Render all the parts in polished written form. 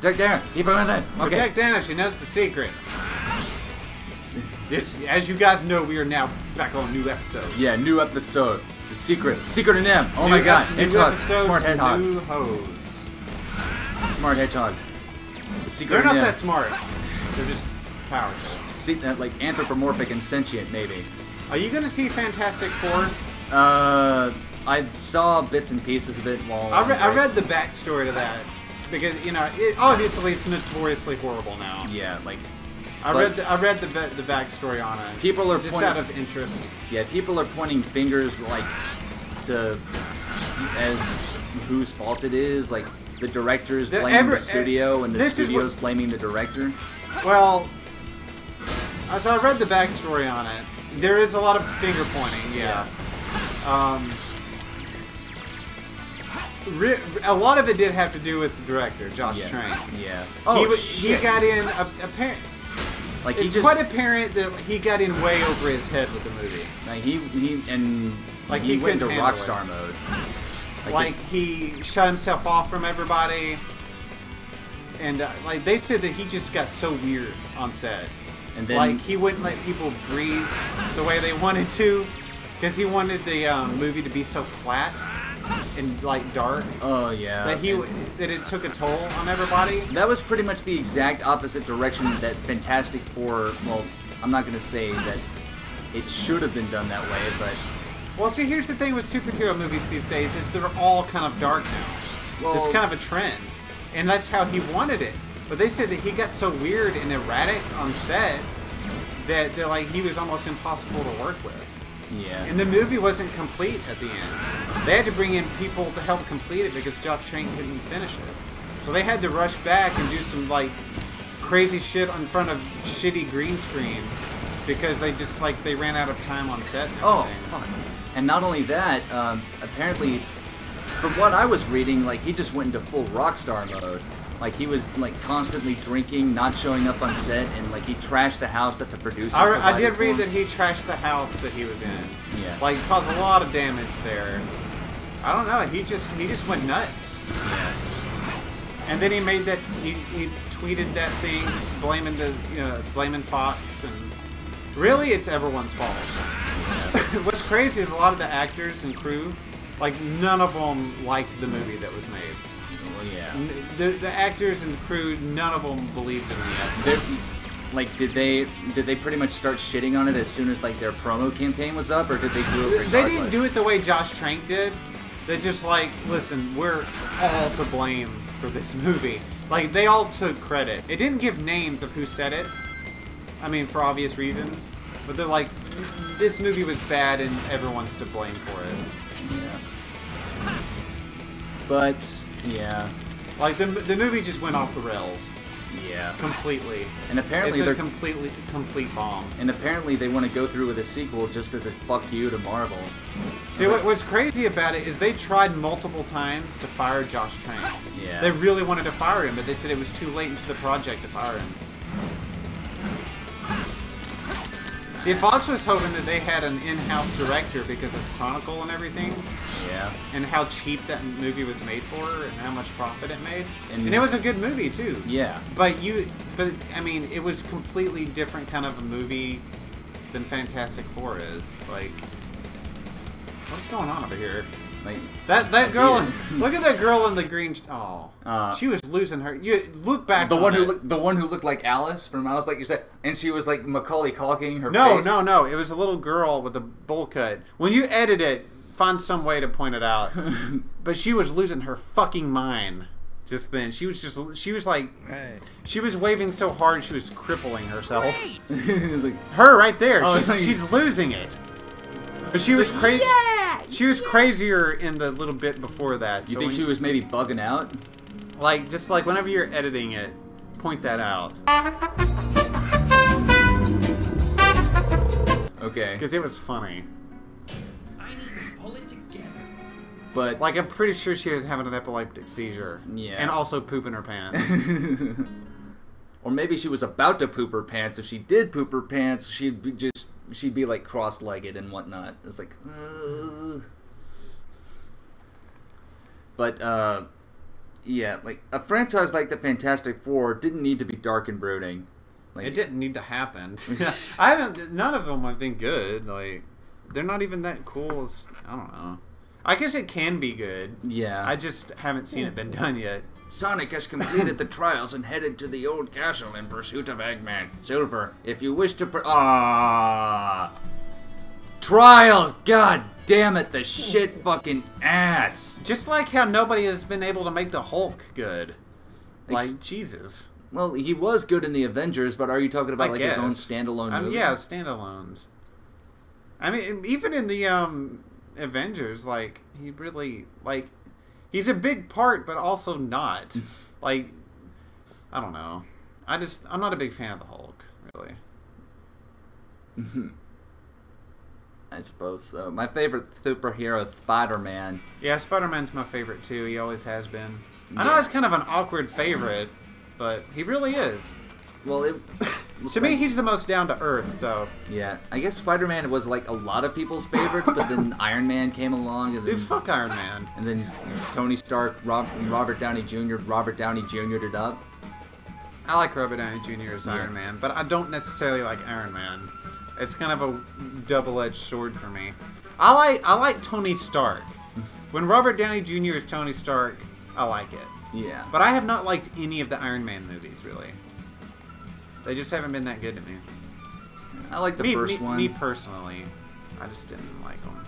Protect Anna. Keep her in there. Okay. Protect Anna. She knows the secret. As you guys know, we are now back on a new episode. Yeah, new episode. The secret. Secret in them. Oh my god. Hedgehogs. Smart hedgehogs. New hoes. Smart hedgehogs. The secret They're in not them. that smart. They're just powerful. Like anthropomorphic and sentient, maybe. Are you gonna see Fantastic Four? I saw bits and pieces of it while I read the backstory to that because obviously it's notoriously horrible now. Yeah, like I read the backstory on it. People are just out of interest. Yeah, people are pointing fingers like to as whose fault it is. Like the director's blaming the studio, and the studio's blaming the director. Well, so I read the backstory on it. There is a lot of finger pointing. Yeah. A lot of it did have to do with the director, Josh Trank. Yeah. He got in apparent. Like it's quite apparent that he got in way over his head with the movie. Like he went into rockstar mode. Like he shut himself off from everybody, and like they said that he just got so weird on set. And then, like he wouldn't let people breathe the way they wanted to, because he wanted the movie to be so flat and like dark. Oh yeah. That it took a toll on everybody. That was pretty much the exact opposite direction that Fantastic Four. Well, I'm not gonna say that it should have been done that way, but. Well, see, here's the thing with superhero movies these days is they're all kind of dark now. Well, it's kind of a trend, and that's how he wanted it. But they said that he got so weird and erratic on set that like he was almost impossible to work with. Yeah. And the movie wasn't complete at the end. They had to bring in people to help complete it because Josh Trank couldn't finish it. So they had to rush back and do some like crazy shit in front of shitty green screens because they just like they ran out of time on set and everything. Oh, fuck. And not only that, apparently, from what I was reading, like he just went into full rockstar mode. Like he was like constantly drinking, not showing up on set, and like he trashed the house that the producers. I did read that he trashed the house that he was in. Yeah. Like caused a lot of damage there. I don't know. He just went nuts. Yeah. And then he made that he tweeted that thing blaming blaming Fox, and really it's everyone's fault. Yeah. What's crazy is a lot of the actors and crew, like none of them liked the movie that was made. Well, yeah. The actors and the crew, none of them believed in it. Like, did they pretty much start shitting on it as soon as like their promo campaign was up, or did they do it regardless? They didn't do it the way Josh Trank did. They just like, listen, we're all to blame for this movie. Like, they all took credit. It didn't give names of who said it. I mean, for obvious reasons. But they're like, this movie was bad and everyone's to blame for it. Yeah. But, yeah. Like, the movie just went off the rails. Yeah. Completely. And apparently it's a complete bomb. And apparently they want to go through with a sequel just as a fuck you to Marvel. See, what's crazy about it is they tried multiple times to fire Josh Trank. Yeah. They really wanted to fire him, but they said it was too late into the project to fire him. See, Fox was hoping that they had an in-house director because of Chronicle and everything. Yeah. And how cheap that movie was made for and how much profit it made. And it was a good movie, too. Yeah. But I mean, it was completely different kind of a movie than Fantastic Four is. Like, what's going on over here? Like that girl. Look at that girl in the green. Oh, she was losing her. You look back. The one who looked like Alice from Alice, like you said, and she was like Macaulay Culkin. Her no, face. No. It was a little girl with a bowl cut. When you edit it, find some way to point it out. But she was losing her fucking mind just then. She was like, she was waving so hard she was crippling herself. It was like her right there. Oh, she's losing it. But she was crazy. Yeah! She was crazier in the little bit before that. You think she was maybe bugging out? Like, just like whenever you're editing it, point that out. Okay. Because it was funny. I need to pull it together. But like, I'm pretty sure she was having an epileptic seizure. Yeah. And also pooping her pants. Or maybe she was about to poop her pants. If she did poop her pants, she'd be like cross-legged and whatnot. It's like, But Yeah, like a franchise like the Fantastic Four didn't need to be dark and brooding. Like, It didn't need to happen. I haven't. None of them have been good. Like, they're not even that cool. I don't know. I guess it can be good. Yeah. I just haven't seen it been done yet. Sonic has completed the trials and headed to the old castle in pursuit of Eggman. Silver, if you wish to Trials! God damn it, the shit fucking ass! Just like how nobody has been able to make the Hulk good. Like, Jesus. Well, he was good in the Avengers, but are you talking about his own standalone movie? Yeah, standalones. I mean, even in the Avengers, like, he really, like, he's a big part, but also not. Like, I don't know. I'm not a big fan of the Hulk, really. I suppose so. My favorite superhero, Spider-Man. Yeah, Spider-Man's my favorite, too. He always has been. Yeah. I know it's kind of an awkward favorite, but he really is. Well, to me, he's the most down-to-earth, so... Yeah, I guess Spider-Man was, like, a lot of people's favorites, but then Iron Man came along, and then... Dude, fuck Iron Man. And then Tony Stark, Robert Downey Jr. Jr'd it up. I like Robert Downey Jr. as Iron Man, but I don't necessarily like Iron Man. It's kind of a double-edged sword for me. I like Tony Stark. When Robert Downey Jr. is Tony Stark, I like it. Yeah. But I have not liked any of the Iron Man movies, really. They just haven't been that good to me. I like the first one. Me personally, I just didn't like them.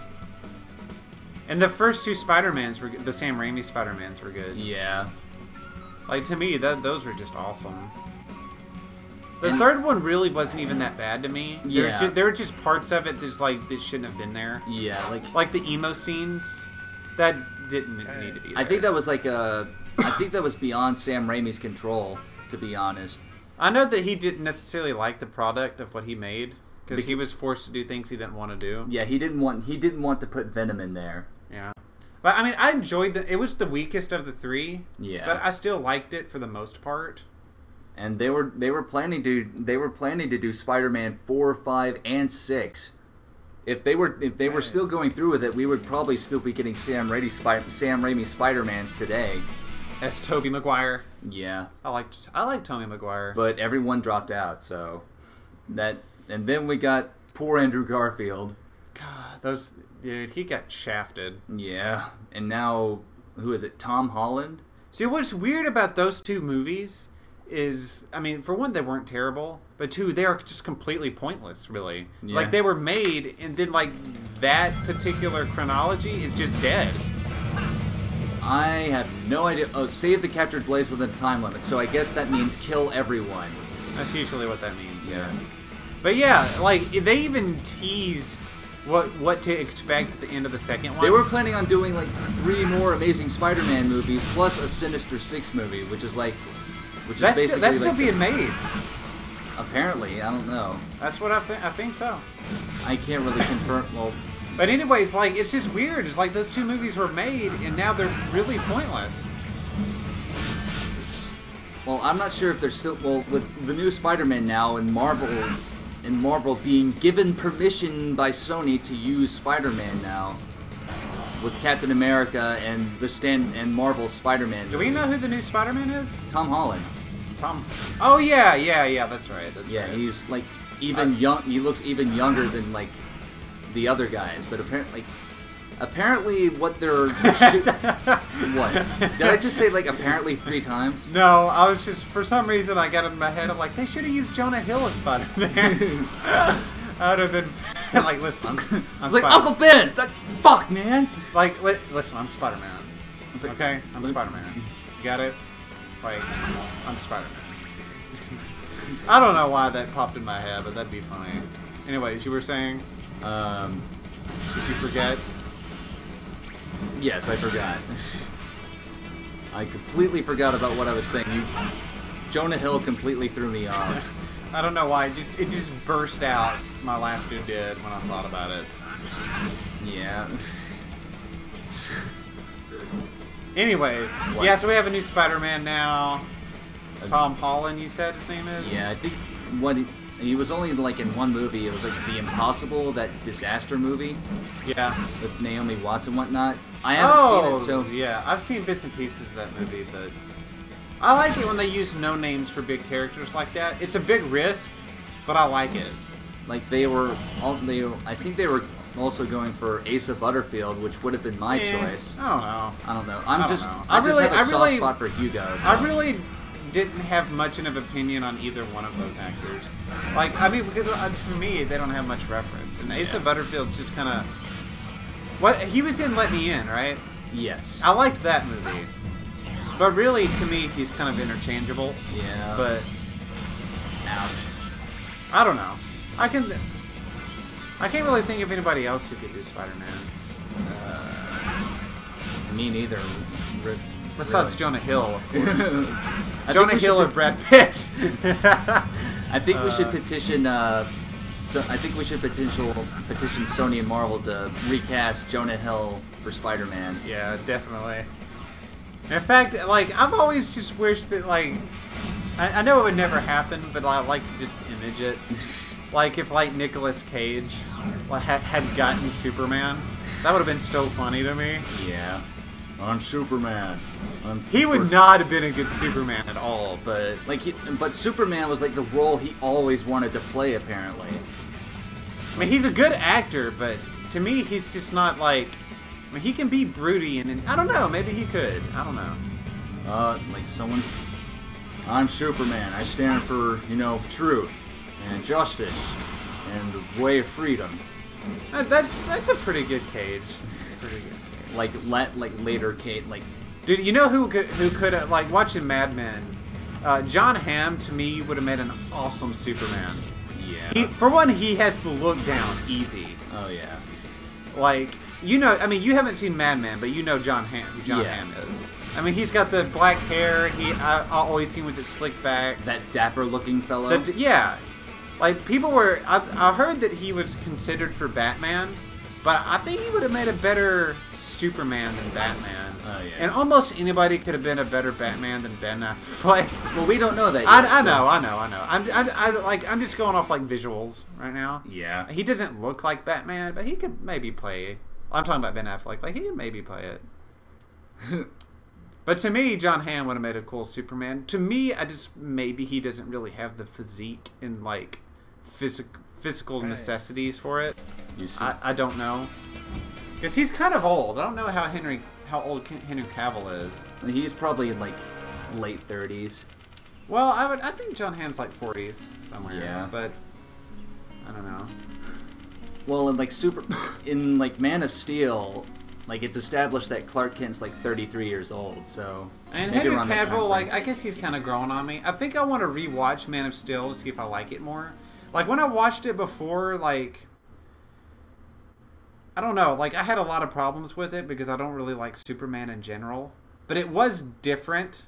And the first two Spider-Mans were the Sam Raimi Spider-Mans were good. Yeah. Like, to me, those were just awesome. The third one really wasn't even that bad to me. Yeah. There were just parts of it that's like that shouldn't have been there. Yeah, like the emo scenes that didn't need to be there. I think that was I think that was beyond Sam Raimi's control, to be honest. I know that he didn't necessarily like the product of what he made because he was forced to do things he didn't want to do. Yeah, he didn't want to put Venom in there. Yeah. But I mean, I enjoyed it was the weakest of the three. Yeah. But I still liked it for the most part. And they were planning to do Spider-Man 4, 5, and 6. If they were still going through with it, we would probably still be getting Sam Raimi Spider-Mans today. As Tobey Maguire. Yeah. I like Tobey Maguire. But everyone dropped out, so and then we got poor Andrew Garfield. God, dude, he got shafted. Yeah. And now who is it? Tom Holland? See, what's weird about those two movies is, I mean, for one, they weren't terrible, but two, they are just completely pointless, really. Yeah. Like, they were made, and then, like, that particular chronology is just dead. I have no idea. Oh, save the captured Blaze within a time limit, so I guess that means kill everyone. That's usually what that means, yeah. But yeah, like, they even teased what to expect at the end of the second one. They were planning on doing, like, 3 more Amazing Spider-Man movies, plus a Sinister Six movie, which is basically that's still being made. Apparently, I don't know. That's what I think so. I can't really confirm. Well, but anyways, like, it's just weird. It's like those two movies were made, and now they're really pointless. Well, I'm not sure if they're still. Well, with the new Spider-Man now and Marvel being given permission by Sony to use Spider-Man now, with Captain America and Marvel's Spider-Man. Do we know who the new Spider-Man is? Tom Holland. Oh yeah, that's right. Yeah, he's like even young. He looks even younger than like the other guys. But apparently, what they're what? Did I just say like apparently 3 times? No, I was just for some reason I got in my head. I'm like, they should have used Jonah Hill as Spider-Man. I would have been like, listen, I'm like Uncle Ben. Like, fuck, man. Like, listen, I'm Spider-Man. Like, okay, I'm Spider-Man. You got it? Like, I'm Spider-Man. I don't know why that popped in my head, but that'd be funny. Anyways, you were saying? Did you forget? Yes, I forgot. I completely forgot about what I was saying. Jonah Hill completely threw me off. I don't know why. It just burst out. My laughter did when I thought about it. Yeah. Anyways, yeah, so we have a new Spider-Man now. Tom Holland, you said his name is? Yeah, I think He was only like in one movie. It was like The Impossible, that disaster movie. Yeah. With Naomi Watts and whatnot. I haven't seen it, so yeah, I've seen bits and pieces of that movie, but I like it when they use no names for big characters like that. It's a big risk, but I like it. Like I think they were also going for Asa Butterfield, which would have been my choice. I don't know. I just have a soft spot for Hugo. So. I really didn't have much of an opinion on either one of those actors. Like, I mean, because for me, they don't have much reference. And Asa Butterfield's just kind of... What he was in Let Me In, right? Yes. I liked that movie. But really, to me, he's kind of interchangeable. Yeah. But... Ouch. I don't know. I can't really think of anybody else who could do Spider-Man. Me neither. Besides Jonah Hill, of course. Jonah Hill or Brad Pitt. I think we should petition. I think we should petition Sony and Marvel to recast Jonah Hill for Spider-Man. Yeah, definitely. In fact, like, I've always just wished that, like, I know it would never happen, but I like to just image it. Like, if, like, Nicolas Cage had gotten Superman, that would have been so funny to me. Yeah. I'm Superman. He would not have been a good Superman at all, but... But Superman was, like, the role he always wanted to play, apparently. I mean, he's a good actor, but to me, he's just not, like... I mean, he can be broody, and I don't know, maybe he could. I don't know. Like, I'm Superman. I stand for, truth and justice and the way of freedom. That's a pretty good Cage. That's a pretty good Cage. Later Kate, like... Dude, you know who could have, like, watching Mad Men, John Hamm, to me, would have made an awesome Superman. Yeah. For one, he has the look down easy. Oh, yeah. Like, I mean, you haven't seen Mad Men, but you know John Hamm, who John Hamm is. I mean, he's got the black hair, I always see him with the slick back. That dapper-looking fellow? Yeah. Like, people were... I heard that he was considered for Batman, but I think he would have made a better Superman than Batman. Oh, yeah. And almost anybody could have been a better Batman than Ben Affleck. Well, we don't know that yet. I know. I'm just going off, like, visuals right now. Yeah. He doesn't look like Batman, but he could maybe play... I'm talking about Ben Affleck. Like, he could maybe play it. But to me, John Hamm would have made a cool Superman. To me, maybe he doesn't really have the physique and, like, physical necessities for it. I don't know. Because he's kind of old. I don't know how old Henry Cavill is. He's probably, like, late 30s. Well, I think John Hamm's like 40s somewhere. Yeah. But I don't know. Well, in like Man of Steel, like, it's established that Clark Kent's like 33 years old, so... And Henry Cavill, like, I guess he's kind of growing on me. I think I want to rewatch Man of Steel to see if I like it more. Like, when I watched it before, like... I don't know, like, I had a lot of problems with it because I don't really like Superman in general. But it was different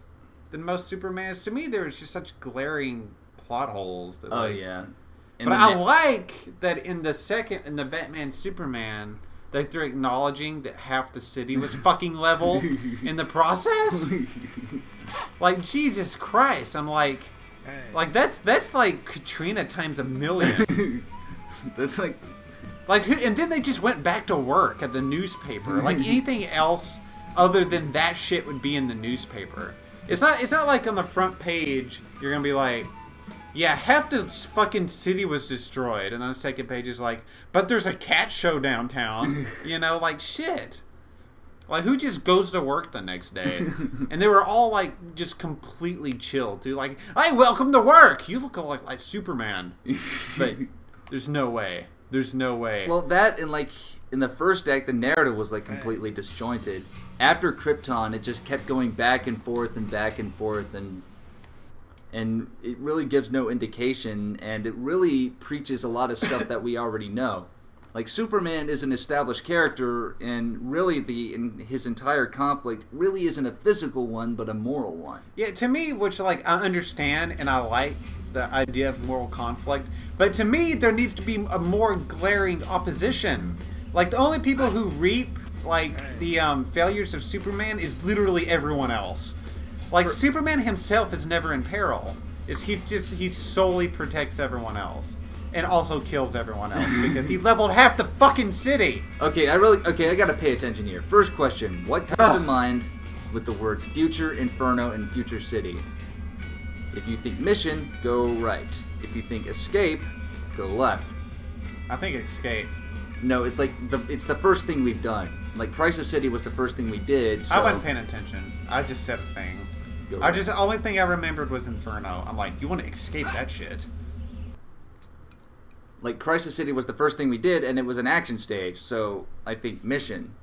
than most Supermans. To me, there was just such glaring plot holes. That, oh, yeah. But I like that in the Batman Superman, that they're acknowledging that half the city was fucking leveled in the process. Like, Jesus Christ, I'm like that's like Katrina times a million. That's like, and then they just went back to work at the newspaper. Like, anything else other than that shit would be in the newspaper. It's not like on the front page you're gonna be like, yeah, half the fucking city was destroyed, and on the second page is like, but there's a cat show downtown. Like, shit. Like, who just goes to work the next day? And they were all, like, just completely chill, dude. Like, hey, welcome to work! You look like Superman. But there's no way. There's no way. Well, that, and, like, in the first act, the narrative was, like, completely disjointed. After Krypton, it just kept going back and forth, and it really gives no indication, and it really preaches a lot of stuff that we already know. Like, Superman is an established character, and really his entire conflict really isn't a physical one, but a moral one. Yeah, to me, which, like, I understand, and I like the idea of moral conflict, but to me, there needs to be a more glaring opposition. Like, the only people who reap, like, the failures of Superman is literally everyone else. Like, Superman himself is never in peril. is he solely protects everyone else. And also kills everyone else because he leveled half the fucking city. Okay, I gotta pay attention here. First question: what comes to mind with the words Future Inferno and Future City? If you think mission, go right. If you think escape, go left. I think escape. No, it's like it's the first thing we've done. Like Crisis City was the first thing we did. So I wasn't paying attention. I just said a thing. The only thing I remembered was Inferno. I'm like, you want to escape that shit? Like, Crisis City was the first thing we did, and it was an action stage, so I think mission.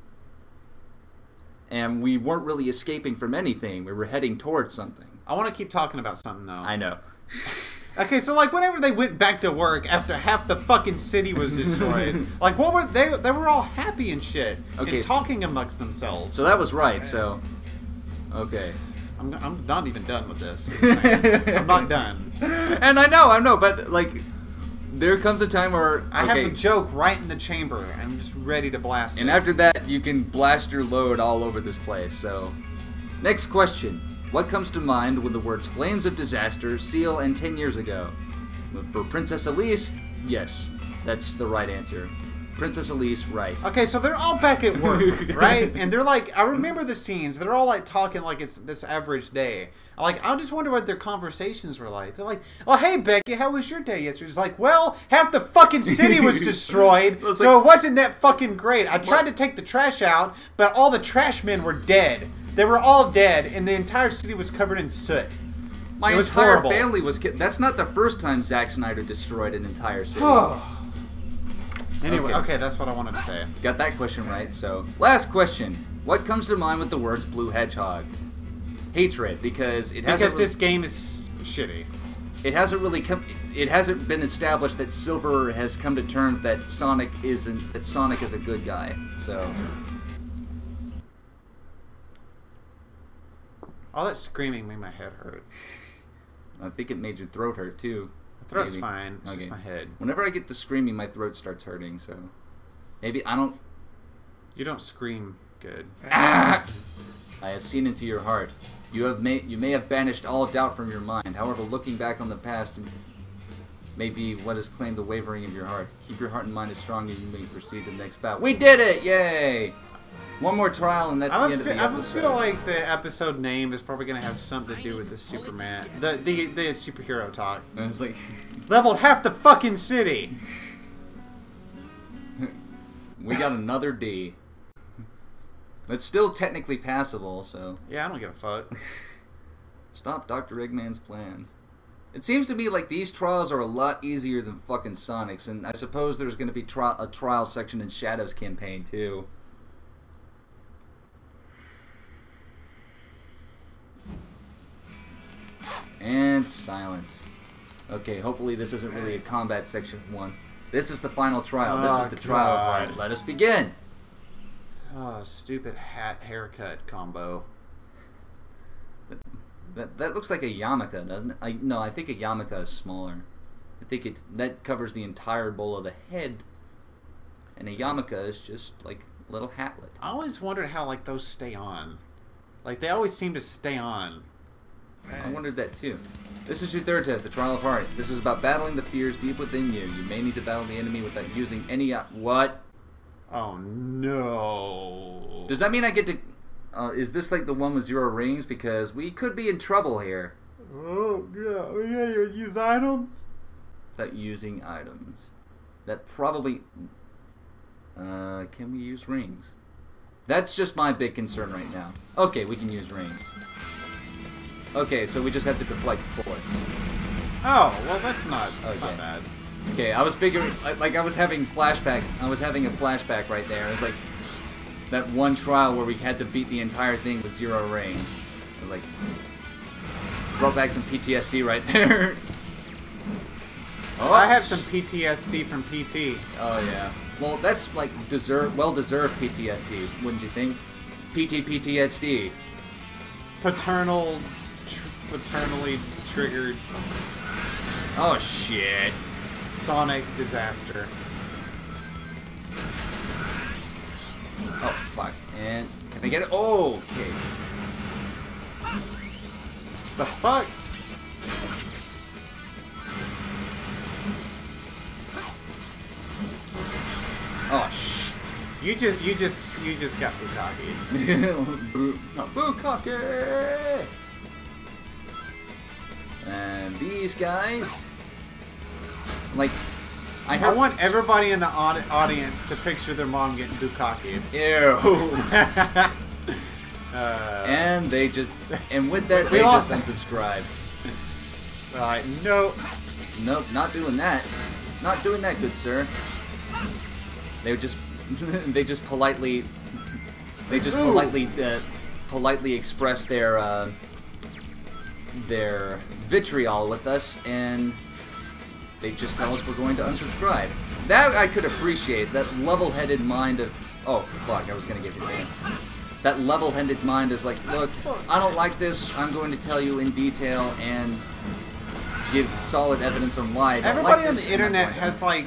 And we weren't really escaping from anything. We were heading towards something. I want to keep talking about something, though. I know. Okay, so, like, whenever they went back to work after half the fucking city was destroyed, like, what were they were all happy and shit, and talking amongst themselves. So that was right, so... Okay. I'm not even done with this. I'm not done. And I know, but, like... There comes a time where... I have a joke right in the chamber. I'm just ready to blast it. And after that, you can blast your load all over this place, so... Next question. What comes to mind when the words Flames of Disaster, Seal, and 10 Years Ago? For Princess Elise, yes. That's the right answer. Princess Elise, right. Okay, so they're all back at work, right? And they're like... I remember the scenes. They're all, like, talking like it's this average day. Like, I just wonder what their conversations were like. They're like, oh, hey, Becky, how was your day yesterday? It's like, well, half the fucking city was destroyed, so it wasn't that fucking great. I tried to take the trash out, but all the trash men were dead. They were all dead, and the entire city was covered in soot. My entire family was killed. That's not the first time Zack Snyder destroyed an entire city. Anyway, okay, that's what I wanted to say. Got that question right, so... Last question. What comes to mind with the words Blue Hedgehog? Hatred, because it hasn't... Because this game is shitty. It hasn't really come... It hasn't been established that Silver has come to terms that Sonic is a good guy, so... All that screaming made my head hurt. I think it made your throat hurt, too. My throat's fine. It's just my head. Whenever I get to screaming, my throat starts hurting, so... Maybe I don't... You don't scream good. Ah! I have seen into your heart. You may have banished all doubt from your mind. However, looking back on the past may be what has claimed the wavering of your heart. Keep your heart and mind as strong as you may proceed to the next bout. We did it! Yay! One more trial and that's the end of the episode. I feel like the episode name is probably going to have something to do with the Superman, the superhero talk. And it's like... Leveled half the fucking city! We got another D. It's still technically passable, so... Yeah, I don't give a fuck. Stop Dr. Eggman's plans. It seems to me like these trials are a lot easier than fucking Sonic's, and I suppose there's going to be a trial section in Shadow's campaign, too. And silence. Okay, hopefully this isn't really a combat section 1. This is the final trial. This is the trial part. Let us begin! Oh, stupid haircut combo. That looks like a yarmulke, doesn't it? No, I think a yarmulke is smaller. I think that covers the entire bowl of the head. And a yarmulke is just like a little hatlet. I always wondered how like those stay on. Like they always seem to stay on. I wondered that too. This is your third test, the Trial of Heart. This is about battling the fears deep within you. You may need to battle the enemy without using any... What? Oh no. Does that mean I get to... is this like the one with 0 rings? Because we could be in trouble here. Oh, yeah. We gotta use items? Without using items. That probably... can we use rings? That's just my big concern right now. Okay, we can use rings. Okay, so we just have to deflect bullets. Oh, well that's not bad. Okay, I was figuring, like I was having a flashback right there. It was like that one trial where we had to beat the entire thing with 0 rings. I was like, brought back some PTSD right there. Oh, I have some PTSD from PT. Oh yeah. Well, that's like well-deserved PTSD, wouldn't you think? PTSD. Paternally triggered. Oh shit. Sonic disaster. Oh fuck. And can I get it? Oh, okay. The fuck? You just got Bukaki. Bukake! And these guys, like, I want everybody in the audience to picture their mom getting Bukaki. Ew. And they just, and with that, they just unsubscribe. Alright, nope. Nope, not doing that. Not doing that, good sir. They would just, they just politely express their vitriol with us, and they just tell us we're going to unsubscribe. That I could appreciate. That level-headed mind of, oh fuck, I was gonna get hit in. That level-headed mind is like, look, I don't like this. I'm going to tell you in detail and give solid evidence on why I don't Everybody like on this, the internet has like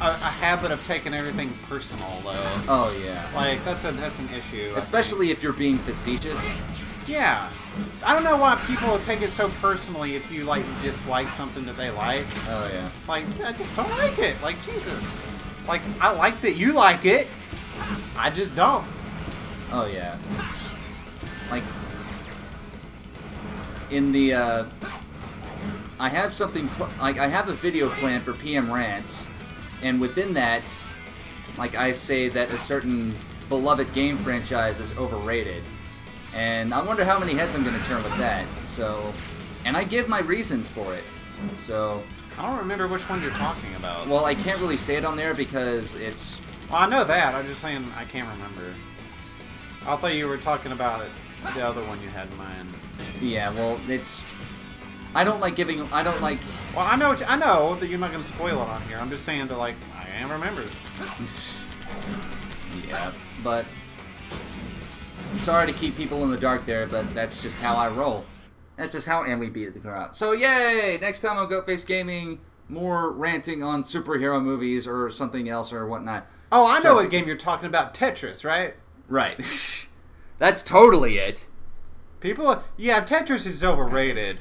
a habit of taking everything personal, though. Oh yeah. Like that's an issue. Especially if you're being facetious. Yeah. I don't know why people take it so personally if you like dislike something that they like. Oh yeah. It's like, I just don't like it. Like, Jesus. Like, I like that you like it. I just don't. Oh yeah. Like in the I have something like I have a video plan for PM rants, and within that, like I say that a certain beloved game franchise is overrated, and I wonder how many heads I'm going to turn with that. So, and I give my reasons for it. So I don't remember which one you're talking about. well, I can't really say it on there because it's. Well, I know that. I'm just saying I can't remember. I thought you were talking about it, the other one you had in mind. Yeah, well, it's. I don't like giving. I don't like. Well, I know that you're not going to spoil it on here. I'm just saying that, like, I can't remember. Yeah, but sorry to keep people in the dark there, but that's just how I roll. That's just how, and we beat the crowd. So yay! Next time on Goatface Gaming, more ranting on superhero movies or something else or whatnot. Oh, I know what game you're talking about. Tetris, right? Right. That's totally it. People, yeah, Tetris is overrated.